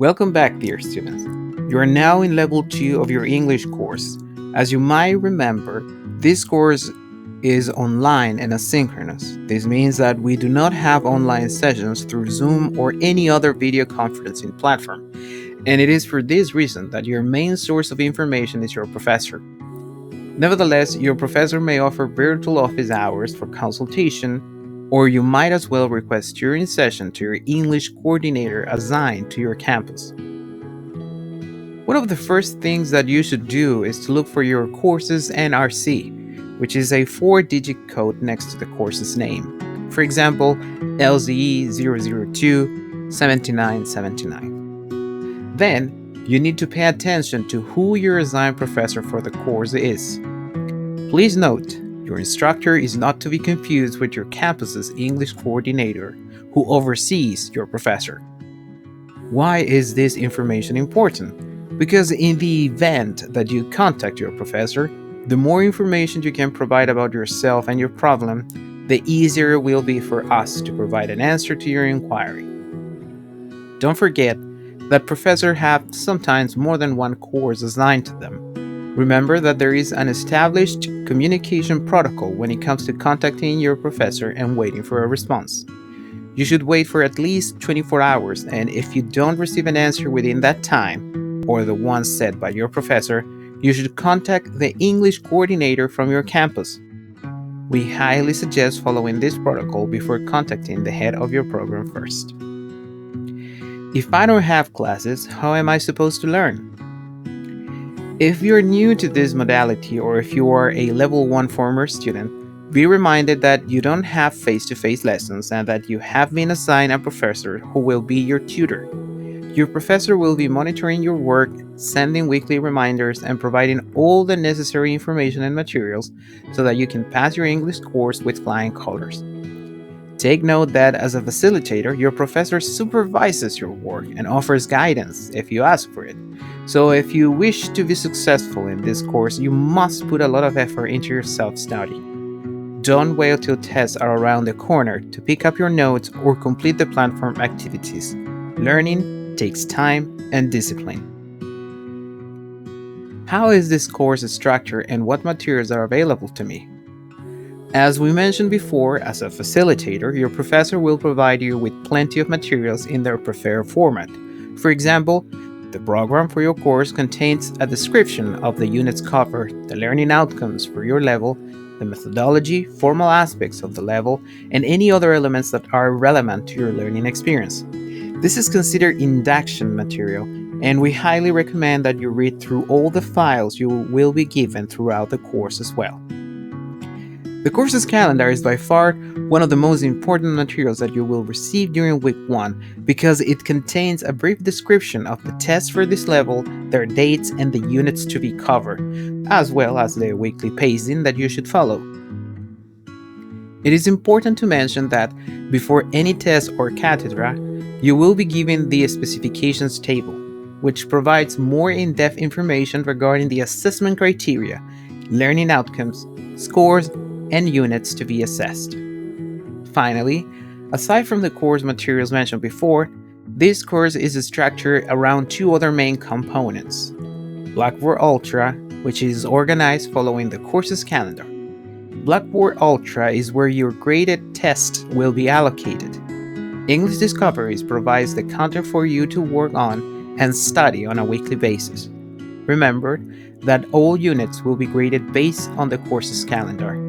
Welcome back, dear students. You are now in level 2 of your English course. As you might remember, this course is online and asynchronous. This means that we do not have online sessions through Zoom or any other video conferencing platform. And it is for this reason that your main source of information is your professor. Nevertheless, your professor may offer virtual office hours for consultation, or you might as well request during session to your English coordinator assigned to your campus. One of the first things that you should do is to look for your course's NRC, which is a 4-digit code next to the course's name. For example, LCE002 7979. Then, you need to pay attention to who your assigned professor for the course is. Please note, your instructor is not to be confused with your campus's English coordinator, who oversees your professor. Why is this information important? Because in the event that you contact your professor, the more information you can provide about yourself and your problem, the easier it will be for us to provide an answer to your inquiry. Don't forget that professors have sometimes more than one course assigned to them. Remember that there is an established communication protocol when it comes to contacting your professor and waiting for a response. You should wait for at least 24 hours, and if you don't receive an answer within that time, or the one set by your professor, you should contact the English coordinator from your campus. We highly suggest following this protocol before contacting the head of your program first. If I don't have classes, how am I supposed to learn? If you're new to this modality, or if you are a level 1 former student, be reminded that you don't have face-to-face lessons and that you have been assigned a professor who will be your tutor. Your professor will be monitoring your work, sending weekly reminders, and providing all the necessary information and materials so that you can pass your English course with flying colors. Take note that as a facilitator, your professor supervises your work and offers guidance if you ask for it. So if you wish to be successful in this course, you must put a lot of effort into your self-study. Don't wait till tests are around the corner to pick up your notes or complete the platform activities. Learning takes time and discipline. How is this course structured and what materials are available to me? As we mentioned before, as a facilitator, your professor will provide you with plenty of materials in their preferred format. For example, the program for your course contains a description of the units covered, the learning outcomes for your level, the methodology, formal aspects of the level, and any other elements that are relevant to your learning experience. This is considered induction material, and we highly recommend that you read through all the files you will be given throughout the course as well. The course's calendar is by far one of the most important materials that you will receive during week 1 because it contains a brief description of the tests for this level, their dates, and the units to be covered, as well as the weekly pacing that you should follow. It is important to mention that before any test or cathedra, you will be given the specifications table, which provides more in-depth information regarding the assessment criteria, learning outcomes, scores, and units to be assessed. Finally, aside from the course materials mentioned before, this course is structured around 2 other main components. Blackboard Ultra, which is organized following the course's calendar. Blackboard Ultra is where your graded tests will be allocated. English Discoveries provides the content for you to work on and study on a weekly basis. Remember that all units will be graded based on the course's calendar.